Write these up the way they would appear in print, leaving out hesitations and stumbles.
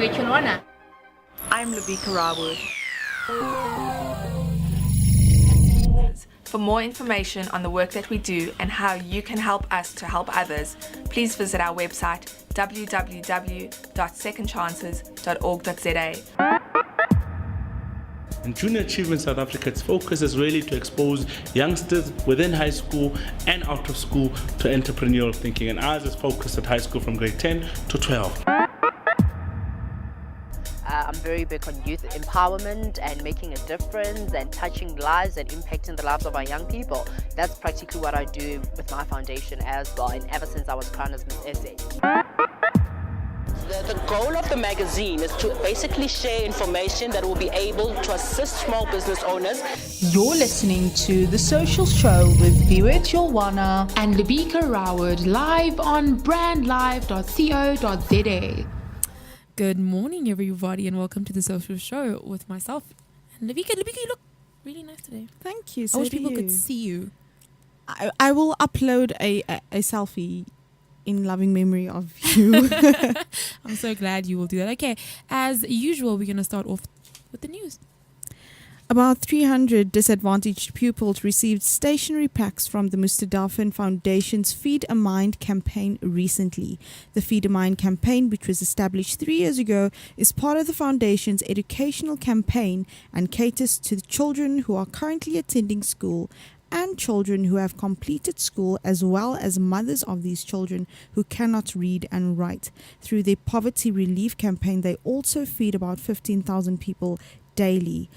Rachel Warner. I'm Labika Rawood. For more information on the work that we do and how you can help us to help others, please visit our website www.secondchances.org.za. In Junior Achievement South Africa, its focus is really to expose youngsters within high school and out of school to entrepreneurial thinking, and ours is focused at high school from grade 10 to 12. I'm very big on youth empowerment and making a difference and touching lives and impacting the lives of our young people. That's practically what I do with my foundation as well, and ever since I was crowned as Miss SA. The goal of the magazine is to basically share information that will be able to assist small business owners. You're listening to The Social Show with Viwet Yolwana And Labika Rawood, live on brandlive.co.za. Good morning, everybody, and welcome to The Social Show with myself and Labika. Labika, you look really nice today. Thank you. I wish people could see you. I will upload a selfie in loving memory of you. I'm so glad you will do that. Okay, as usual, we're going to start off with the news. About 300 disadvantaged pupils received stationery packs from the Mustadafin Foundation's Feed a Mind campaign recently. The Feed a Mind campaign, which was established 3 years ago, is part of the foundation's educational campaign and caters to the children who are currently attending school and children who have completed school, as well as mothers of these children who cannot read and write. Through their poverty relief campaign, they also feed about 15,000 people daily.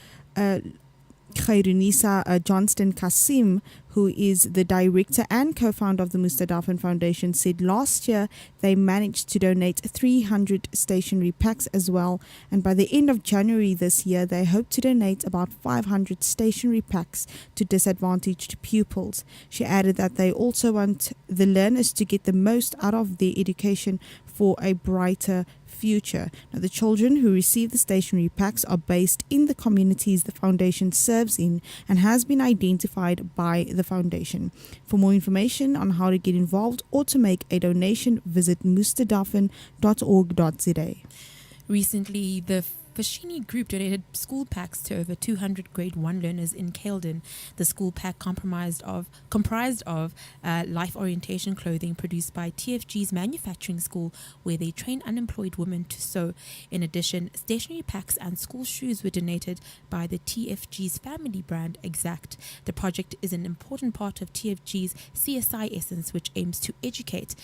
Khairunisa Johnston Kasim, who is the director and co-founder of the Mustadafin Foundation, said last year they managed to donate 300 stationery packs as well, and by the end of January this year they hope to donate about 500 stationery packs to disadvantaged pupils. She added that they also want the learners to get the most out of their education for a brighter future. Now, the children who receive the stationery packs are based in the communities the foundation serves in and has been identified by the foundation. For more information on how to get involved or to make a donation, visit mustadafin.org.za. Recently, the Fashini Group donated school packs to over 200 grade 1 learners in Caledon. The school pack comprised of life orientation clothing produced by TFG's manufacturing school, where they train unemployed women to sew. In addition, stationery packs and school shoes were donated by the TFG's family brand Exact. The project is an important part of TFG's CSI essence, which aims to educate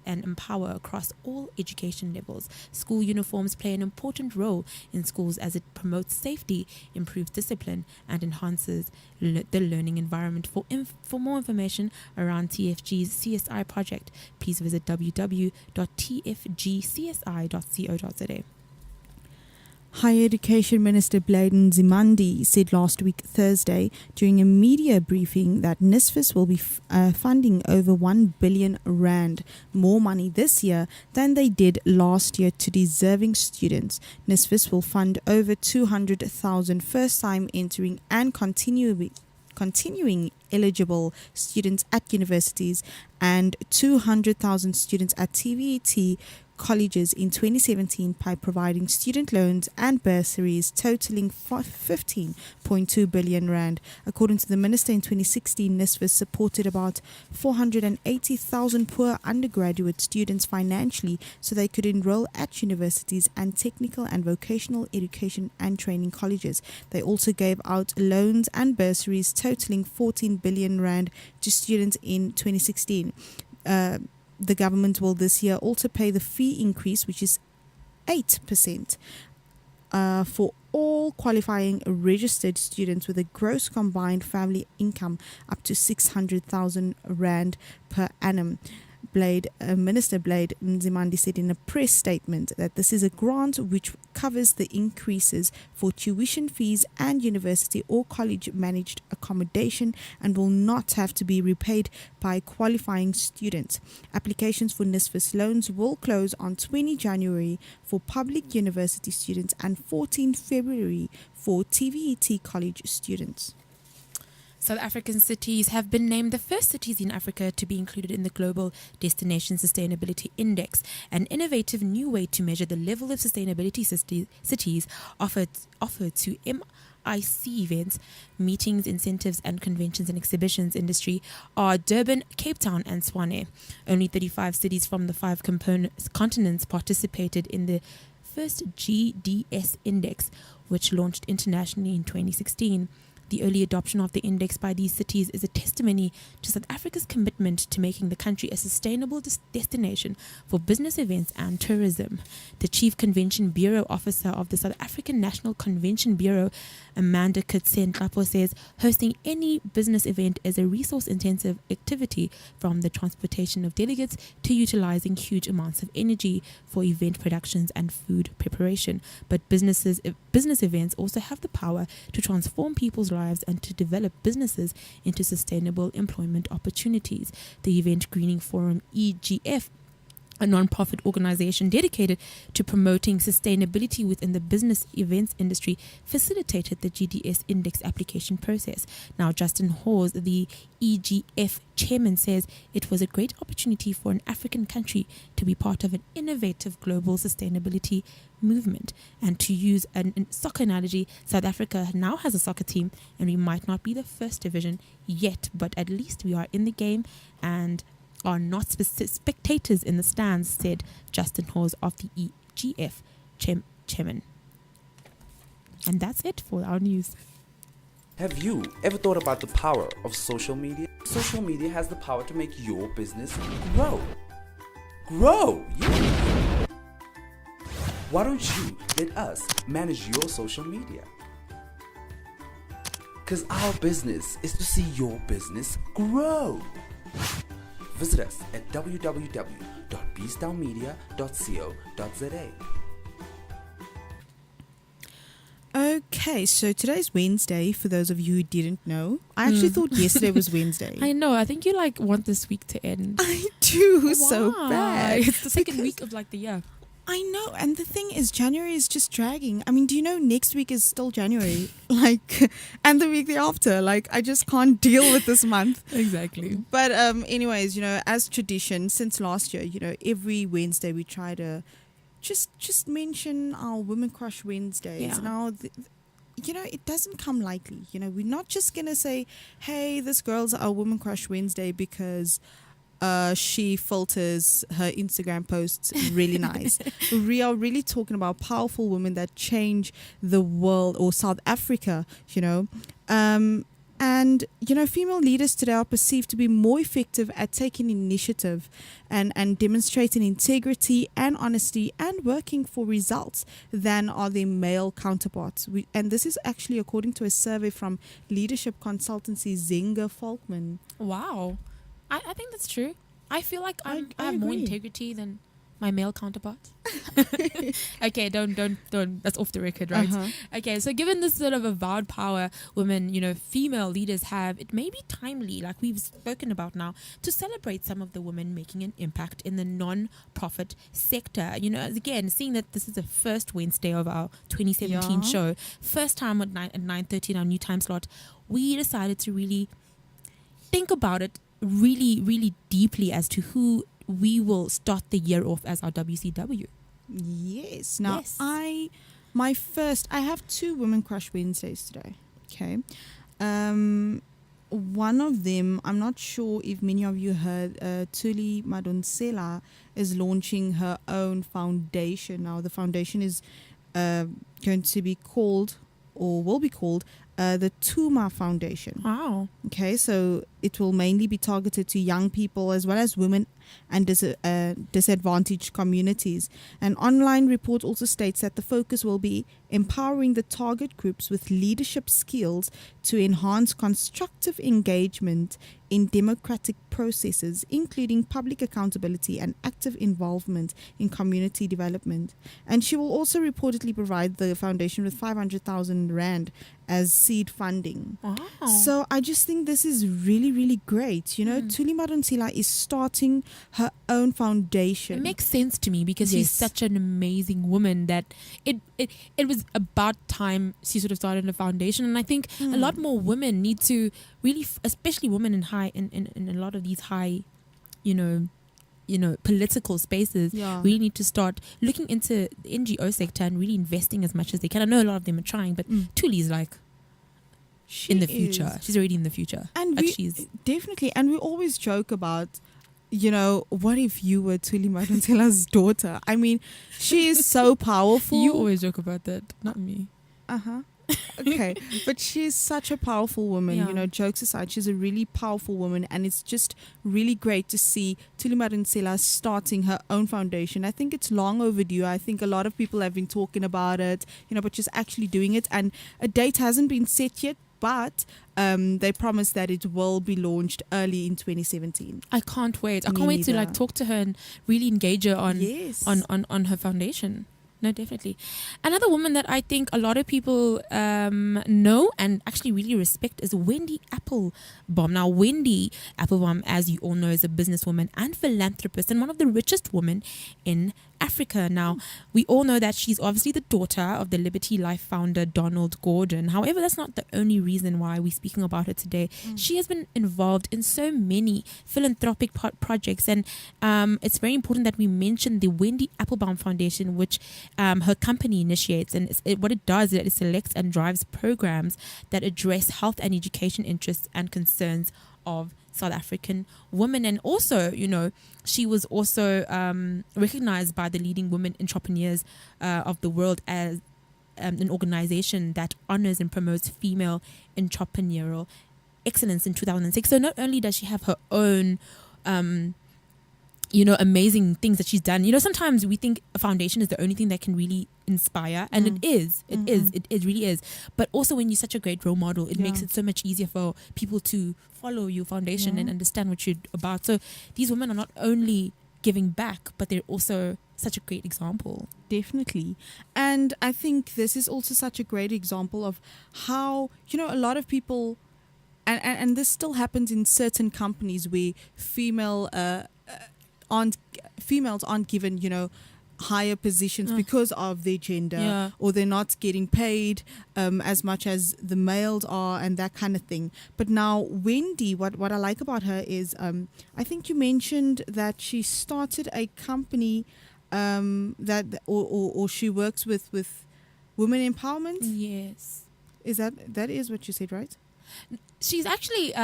and empower across all education levels. School uniforms play an important role in schools as it promotes safety, improves discipline, and enhances the learning environment. For more information around TFG's CSI project, please visit www.tfgcsi.co.za. Higher Education Minister Blade Nzimande said last week Thursday during a media briefing that NSFAS will be funding over 1 billion rand more money this year than they did last year to deserving students. NSFAS will fund over 200,000 first-time entering and continuing eligible students at universities and 200,000 students at TVET colleges in 2017 by providing student loans and bursaries totaling 15.2 billion rand. According to the minister, in 2016, NSFAS supported about 480,000 poor undergraduate students financially so they could enroll at universities and technical and vocational education and training colleges. They also gave out loans and bursaries totaling 14 billion rand to students in 2016. The government will this year also pay the fee increase, which is 8%, for all qualifying registered students with a gross combined family income up to 600,000 rand per annum. Minister Blade Nzimande said in a press statement that this is a grant which covers the increases for tuition fees and university or college managed accommodation and will not have to be repaid by qualifying students. Applications for NSFAS loans will close on 20 January for public university students and 14 February for TVET college students. South African cities have been named the first cities in Africa to be included in the Global Destination Sustainability Index, an innovative new way to measure the level of sustainability cities offered to MIC events, meetings, incentives, and conventions and exhibitions industry are Durban, Cape Town, and Tshwane. Only 35 cities from the 5 continents participated in the first GDS index, which launched internationally in 2016. The early adoption of the index by these cities is a testimony to South Africa's commitment to making the country a sustainable destination for business events and tourism. The Chief Convention Bureau Officer of the South African National Convention Bureau, Amanda Kutsen-Kapo, says hosting any business event is a resource-intensive activity, from the transportation of delegates to utilizing huge amounts of energy for event productions and food preparation. But business events also have the power to transform people's lives and to develop businesses into sustainable employment opportunities. The Event Greening Forum, EGF, a non-profit organization dedicated to promoting sustainability within the business events industry, facilitated the GDS index application process. Now, Justin Hawes, the EGF chairman, says it was a great opportunity for an African country to be part of an innovative global sustainability movement. And to use a soccer analogy, South Africa now has a soccer team, and we might not be the first division yet, but at least we are in the game and are not spectators in the stands, said Justin Hawes of the EGF chairman. And that's it for our news. Have you ever thought about the power of social media? Social media has the power to make your business grow. Grow! Yeah. Why don't you let us manage your social media? Because our business is to see your business grow. Visit us at www.bstownmedia.co.za. Okay, so today's Wednesday, for those of you who didn't know. I actually thought yesterday was Wednesday. I know, I think you want this week to end. I do. Why? So bad. It's the second week of the year. I know, and the thing is, January is just dragging. I mean, do you know next week is still January? And the week after. I just can't deal with this month. Exactly. But anyways, as tradition, since last year, every Wednesday we try to just mention our Women Crush Wednesdays. Yeah. Now, it doesn't come lightly. We're not just going to say, hey, this girl's our Women Crush Wednesday because she filters her Instagram posts really nice. We are really talking about powerful women that change the world, or South Africa, And, female leaders today are perceived to be more effective at taking initiative and demonstrating integrity and honesty and working for results than are their male counterparts. And this is actually according to a survey from leadership consultancy Zenga Falkman. Wow. I think that's true. I feel like I have more integrity than my male counterparts. Okay, don't. That's off the record, right? Uh-huh. Okay, so given this sort of avowed power women, female leaders have, it may be timely, like we've spoken about now, to celebrate some of the women making an impact in the non-profit sector. Again, seeing that this is the first Wednesday of our 2017 show, first time at 9:30 in our new time slot, we decided to really think about it really, really deeply as to who we will start the year off as our WCW. Yes. Now, yes. I have 2 Women Crush Wednesdays today. Okay. One of them, I'm not sure if many of you heard, Thuli Madonsela is launching her own foundation. Now, the foundation is going to be called, or will be called, the Tuma Foundation. Wow. Okay, so it will mainly be targeted to young people as well as women and disadvantaged communities. An online report also states that the focus will be empowering the target groups with leadership skills to enhance constructive engagement in democratic processes, including public accountability and active involvement in community development. And she will also reportedly provide the foundation with 500,000 Rand as seed funding. Wow. So I just think this is really, really, really great. You know, Thuli Madonsela is starting her own foundation. It makes sense to me because she's such an amazing woman that it was about time she sort of started a foundation. And I think a lot more women need to really, especially women in a lot of these high, political spaces, really need to start looking into the NGO sector and really investing as much as they can. I know a lot of them are trying, but Thuli's like in the future. She's already in the future. And like definitely. And we always joke about, what if you were Thuli Madonsela's daughter? I mean, she is so powerful. You always joke about that, not me. Okay, but she's such a powerful woman. Jokes aside, she's a really powerful woman, and it's just really great to see Thuli Madonsela starting her own foundation. I think it's long overdue. I think a lot of people have been talking about it, but she's actually doing it, and a date hasn't been set yet, but they promised that it will be launched early in 2017. I can't wait. I can't wait to talk to her and really engage her on her foundation. No, definitely. Another woman that I think a lot of people know and actually really respect is Wendy Applebaum. Now, Wendy Applebaum, as you all know, is a businesswoman and philanthropist and one of the richest women in Africa. Now, we all know that she's obviously the daughter of the Liberty Life founder Donald Gordon. However, that's not the only reason why we're speaking about her today. She has been involved in so many philanthropic projects, and it's very important that we mention the Wendy Applebaum Foundation, which her company initiates. And what it does is it selects and drives programs that address health and education interests and concerns of South African women. And also, she was also recognized by the leading women entrepreneurs of the world as an organization that honors and promotes female entrepreneurial excellence in 2006. So not only does she have her own amazing things that she's done. Sometimes we think a foundation is the only thing that can really inspire, and it is. It really is. But also, when you're such a great role model, it makes it so much easier for people to follow your foundation and understand what you're about. So these women are not only giving back, but they're also such a great example. Definitely. And I think this is also such a great example of how, a lot of people, and this still happens in certain companies where females aren't given, higher positions because of their gender, or they're not getting paid as much as the males are, and that kind of thing. But now Wendy, what I like about her is, I think you mentioned that she started a company that or she works with women empowerment. Yes, that is what you said, right? She's actually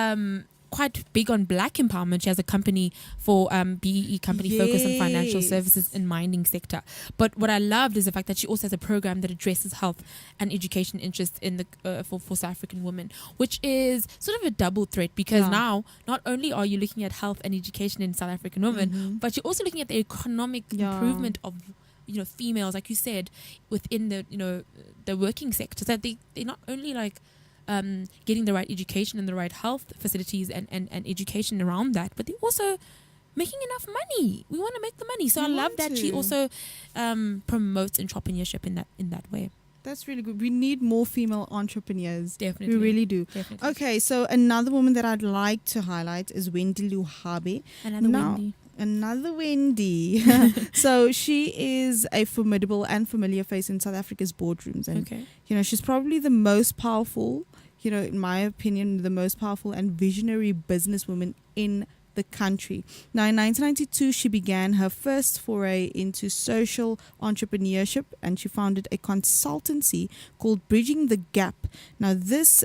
quite big on black empowerment. She has a company for BEE company focused on financial services and mining sector. But what I loved is the fact that she also has a program that addresses health and education interests in the for South African women, which is sort of a double threat, because now not only are you looking at health and education in South African women, but you're also looking at the economic improvement of females, like you said, within the working sector. So they're not only getting the right education and the right health facilities and education around that, but they're also making enough money. We want to make the money. So I love that she also promotes entrepreneurship in that way. That's really good. We need more female entrepreneurs. Definitely. We really do. Definitely. Okay, so another woman that I'd like to highlight is Wendy Luhabe. Another Wendy. So she is a formidable and familiar face in South Africa's boardrooms. And, she's probably the most powerful, in my opinion, the most powerful and visionary businesswoman in the country. Now, in 1992, she began her first foray into social entrepreneurship, and she founded a consultancy called Bridging the Gap. Now, this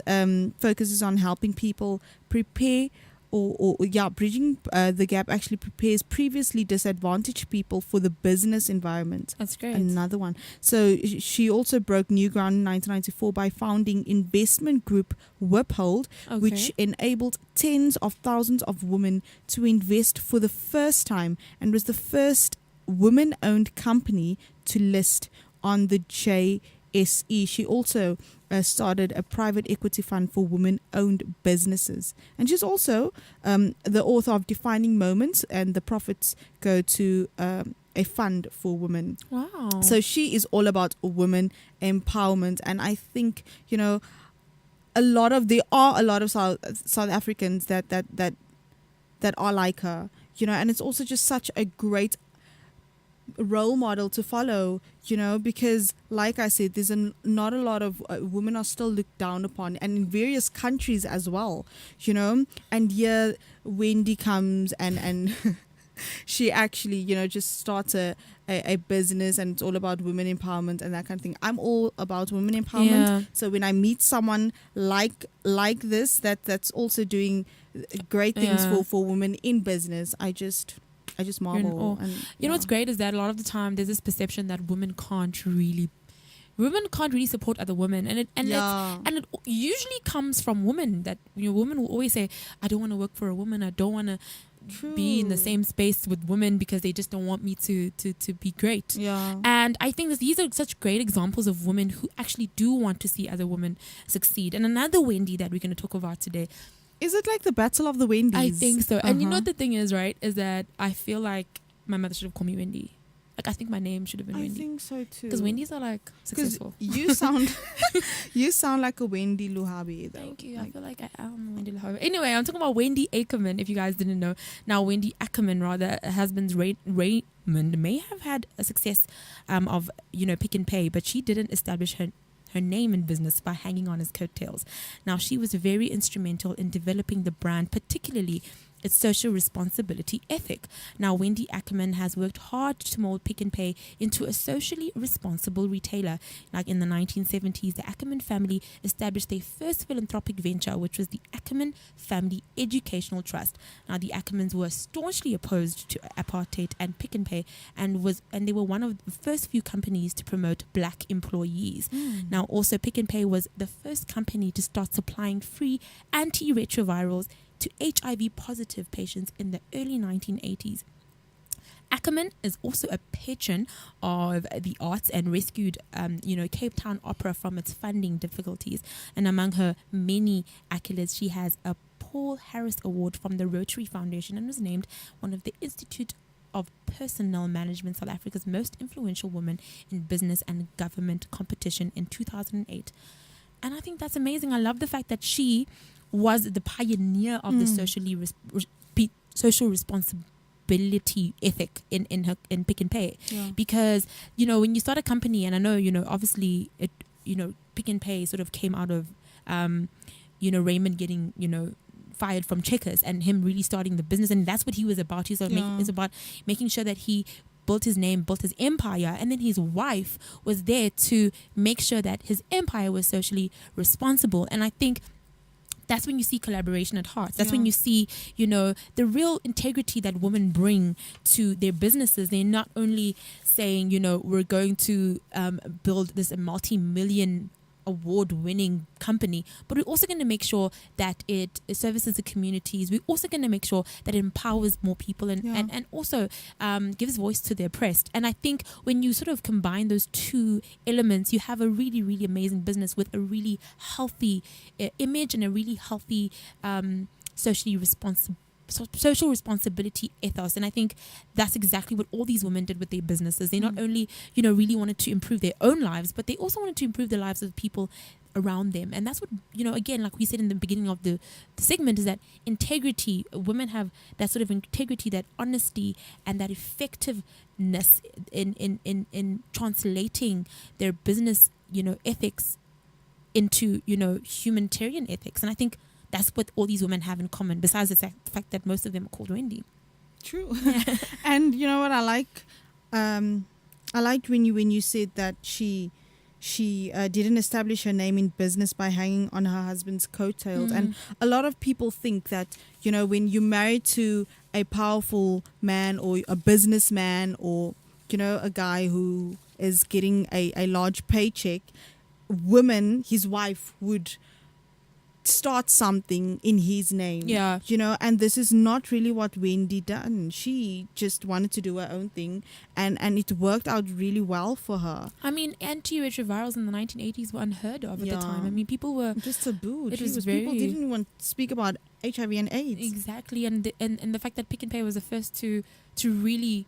focuses on helping people prepare Bridging the Gap actually prepares previously disadvantaged people for the business environment. That's great. Another one. So she also broke new ground in 1994 by founding investment group Wiphold, which enabled tens of thousands of women to invest for the first time, and was the first women-owned company to list on the JSE. She also started a private equity fund for women-owned businesses. And she's also the author of Defining Moments, and the profits go to a fund for women. Wow. So she is all about women empowerment. And I think, there are a lot of South Africans that are like her, you know, and it's also just such a great role model to follow, you know, because like I said, there's not a lot of women are still looked down upon, and in various countries as well, you know. And here Wendy comes and she actually, you know, just starts a business, and it's all about women empowerment and that kind of thing. I'm all about women empowerment. Yeah. So when I meet someone like this that's also doing great things for women in business, I just marvel. And, you know what's great is that a lot of the time there's this perception that women can't really support other women, and it usually comes from women. That, you know, women will always say, I don't want to work for a woman, I don't want to be in the same space with women because they just don't want me to be great. And I think that these are such great examples of women who actually do want to see other women succeed. And another Wendy that we're going to talk about today, is it like the battle of the Wendy's? I think so. And you know what the thing is, right, is that I feel like my mother should have called me Wendy. Like, I think my name should have been Wendy. I think so too. Because Wendy's are like successful. You sound like a Wendy Luhabi though. Thank you. I feel like I am Wendy Luhabi. Anyway, I'm talking about Wendy Ackerman, if you guys didn't know. Now, Wendy Ackerman, rather, her husband's Raymond may have had a success of, you know, Pick n Pay, but she didn't establish her name in business by hanging on his coattails. Now, she was very instrumental in developing the brand, particularly its social responsibility ethic. Now, Wendy Ackerman has worked hard to mold Pick n Pay into a socially responsible retailer. Like in the 1970s, the Ackerman family established their first philanthropic venture, which was the Ackerman Family Educational Trust. Now, the Ackermans were staunchly opposed to apartheid and Pick n Pay, and they were one of the first few companies to promote black employees. Now, also, Pick n Pay was the first company to start supplying free antiretrovirals to HIV positive patients in the early 1980s. Ackerman is also a patron of the arts and rescued, Cape Town Opera from its funding difficulties. And among her many accolades, she has a Paul Harris Award from the Rotary Foundation and was named one of the Institute of Personnel Management, South Africa's most influential woman in business and government competition in 2008. And I think that's amazing. I love the fact that she was the pioneer of the social responsibility ethic in Pick n Pay, because, you know, when you start a company, and I know, you know, obviously it, you know, Pick n Pay sort of came out of Raymond getting, you know, fired from Checkers and him really starting the business, and that's what he was about. He was about making sure that he built his name, built his empire, and then his wife was there to make sure that his empire was socially responsible. And I think that's when you see collaboration at heart. That's when you see, you know, the real integrity that women bring to their businesses. They're not only saying, you know, we're going to build this multi-million award-winning company, but we're also going to make sure that it services the communities. We're also going to make sure that it empowers more people and also gives voice to the oppressed. And I think when you sort of combine those two elements, you have a really, really amazing business with a really healthy image and a really healthy social responsibility ethos. And I think that's exactly what all these women did with their businesses. They not only, you know, really wanted to improve their own lives, but they also wanted to improve the lives of people around them. And that's what, you know, again, like we said in the beginning of the segment, is that integrity. Women have that sort of integrity, that honesty, and that effectiveness in translating their business, you know, ethics into, you know, humanitarian ethics. And I think that's what all these women have in common, besides the fact that most of them are called Wendy. True. And you know what I like? I liked when you said that she didn't establish her name in business by hanging on her husband's coattails. And a lot of people think that, you know, when you're married to a powerful man or a businessman, or, you know, a guy who is getting a large paycheck, his wife would start something in his name, you know. And this is not really what Wendy done. She just wanted to do her own thing, and it worked out really well for her. I mean, antiretrovirals in the 1980s were unheard of at the time. I mean, people were just taboo. People didn't even speak about HIV and AIDS. Exactly. And the fact that Pick n Pay was the first to really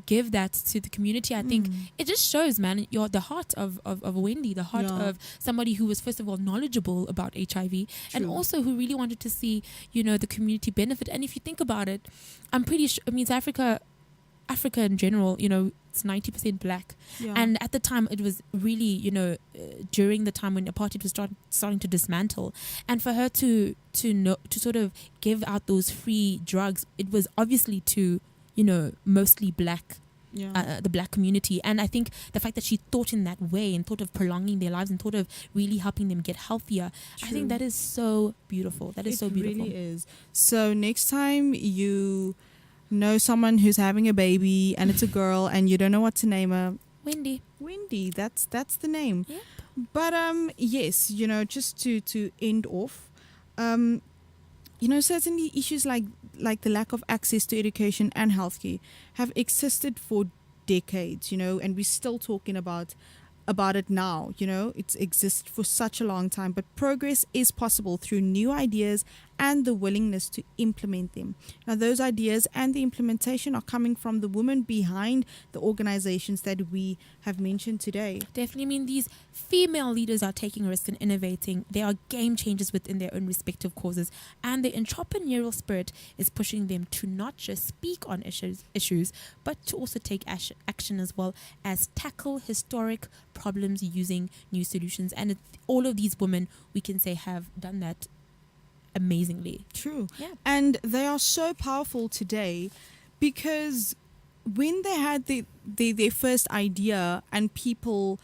give that to the community. I think it just shows, man, the heart of Wendy, the heart of somebody who was first of all knowledgeable about HIV and also who really wanted to see, the community benefit. And if you think about it, I'm pretty sure, South Africa in general, it's 90% black. Yeah. And at the time, it was really, during the time when apartheid was starting to dismantle. And for her to sort of give out those free drugs, it was obviously to, mostly black, the black community. And I think the fact that she thought in that way and thought of prolonging their lives and thought of really helping them get healthier, I think that is so beautiful. That is so beautiful. It really is. So next time you know someone who's having a baby and it's a girl and you don't know what to name her, Wendy, that's the name. Yep. But yes, just to end off, certainly issues like the lack of access to education and healthcare have existed for decades, and we're still talking about it now. It's existed for such a long time, but progress is possible through new ideas and the willingness to implement them. Now, those ideas and the implementation are coming from the women behind the organizations that we have mentioned today. Definitely. I mean, these female leaders are taking risks and innovating. They are game changers within their own respective causes, and the entrepreneurial spirit is pushing them to not just speak on issues, but to also take action as well as tackle historic problems using new solutions. And all of these women, we can say, have done that amazingly. True. Yeah. And they are so powerful today because when they had their first idea and people,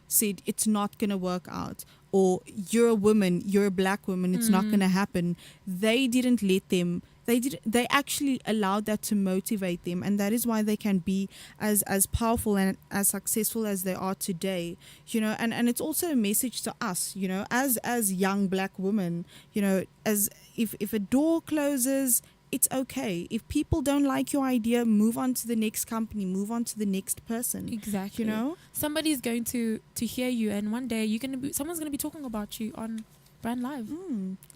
said it's not going to work out, or you're a woman, you're a black woman, it's not going to happen, they didn't let them. They actually allowed that to motivate them, and that is why they can be as powerful and as successful as they are today. And it's also a message to us, as young black women, as if a door closes, it's okay. If people don't like your idea, move on to the next company, move on to the next person. Exactly. Somebody's going to hear you, and one day someone's gonna be talking about you on Brand Live.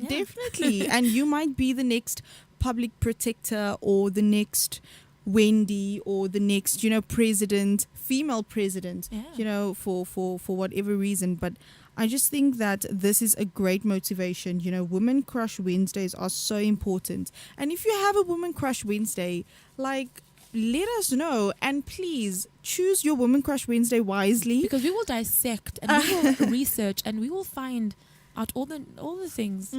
Definitely. And you might be the next public protector, or the next Wendy, or the next, president, female president, for whatever reason. But I just think that this is a great motivation. Women Crush Wednesdays are so important. And if you have a Women Crush Wednesday, let us know, and please choose your Women Crush Wednesday wisely, because we will dissect and we will research and we will find out all the things.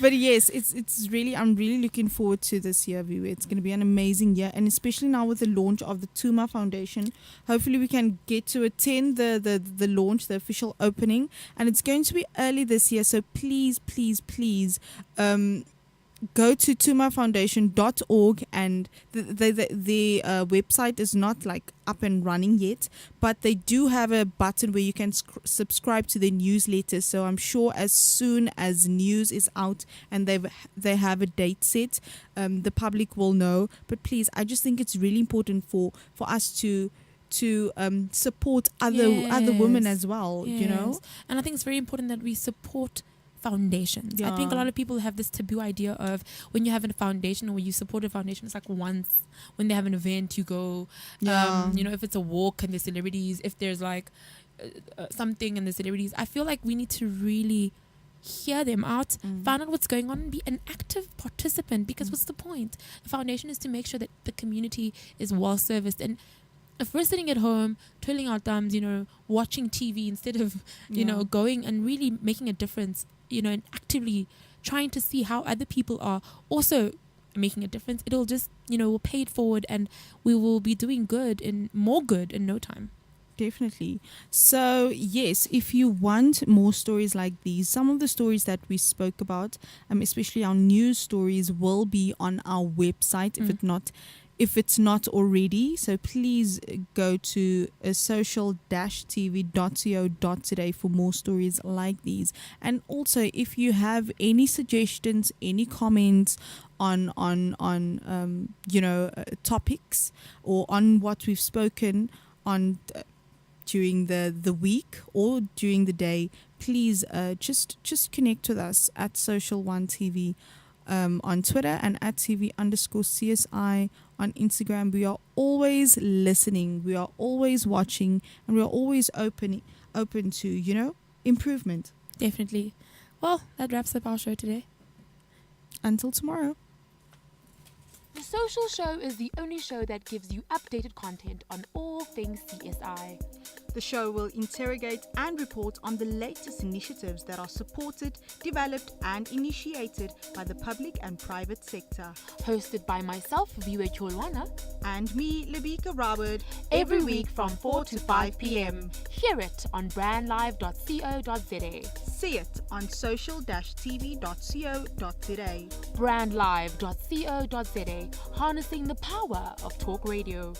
But yes, it's really, I'm really looking forward to this year, Viwe. It's going to be an amazing year, and especially now with the launch of the Tuma Foundation. Hopefully we can get to attend the launch, the official opening, and it's going to be early this year. So please go to tumafoundation.org, and the website is not up and running yet, but they do have a button where you can subscribe to the newsletter. So I'm sure as soon as news is out and they have a date set, the public will know. But please, I just think it's really important for us to support other women as well. And I think it's very important that we support foundations. I think a lot of people have this taboo idea of when you have a foundation or you support a foundation, it's once when they have an event you go, if it's a walk and the celebrities, if there's something and the celebrities. I feel like we need to really hear them out, find out what's going on, and be an active participant, because what's the point? The foundation is to make sure that the community is well serviced. And if we're sitting at home twiddling our thumbs, watching TV instead of going and really making a difference, and actively trying to see how other people are also making a difference, it'll just we'll pay it forward, and we will be doing more good in no time. Definitely. So yes, if you want more stories like these, some of the stories that we spoke about, especially our news stories, will be on our website if it's not already. So please go to social-tv.co.za for more stories like these. And also, if you have any suggestions, any comments on topics, or on what we've spoken on during the week or during the day, please just connect with us at Social One TV on Twitter and at TV_CSI on Instagram. We are always listening, we are always watching, and we are always open to, improvement. Definitely. Well, that wraps up our show today. Until tomorrow. The Social Show is the only show that gives you updated content on all things CSI. The show will interrogate and report on the latest initiatives that are supported, developed and initiated by the public and private sector. Hosted by myself, Viwe Cholwana, And me, Labika Robert, every week from 4 to 5 p.m. Hear it on brandlive.co.za. See it on social-tv.co.za. brandlive.co.za, harnessing the power of talk radio.